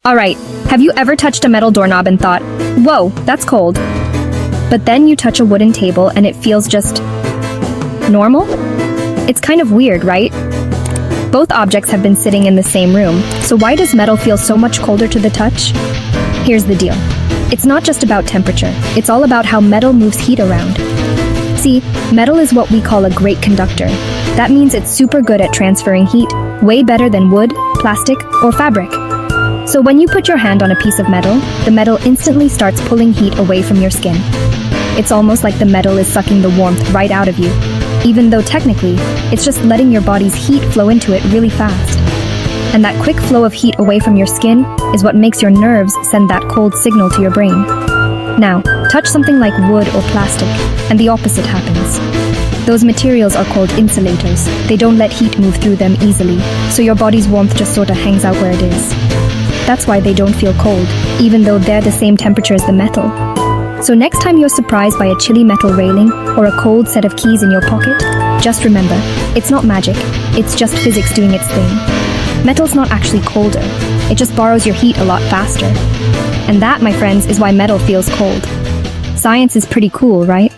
Alright, have you ever touched a metal doorknob and thought, whoa, that's cold? But then you touch a wooden table and it feels just normal? It's kind of weird, right? Both objects have been sitting in the same room, so why does metal feel so much colder to the touch? Here's the deal. It's not just about temperature, it's all about how metal moves heat around. See, metal is what we call a great conductor. That means it's super good at transferring heat, way better than wood, plastic, or fabric. So when you put your hand on a piece of metal, the metal instantly starts pulling heat away from your skin. It's almost like the metal is sucking the warmth right out of you, even though technically, it's just letting your body's heat flow into it really fast. And that quick flow of heat away from your skin is what makes your nerves send that cold signal to your brain. Now, touch something like wood or plastic, and the opposite happens. Those materials are called insulators. They don't let heat move through them easily, so your body's warmth just sort of hangs out where it is. That's why they don't feel cold, even though they're the same temperature as the metal. So next time you're surprised by a chilly metal railing or a cold set of keys in your pocket, just remember, it's not magic, it's just physics doing its thing. Metal's not actually colder, it just borrows your heat a lot faster. And that, my friends, is why metal feels cold. Science is pretty cool, right?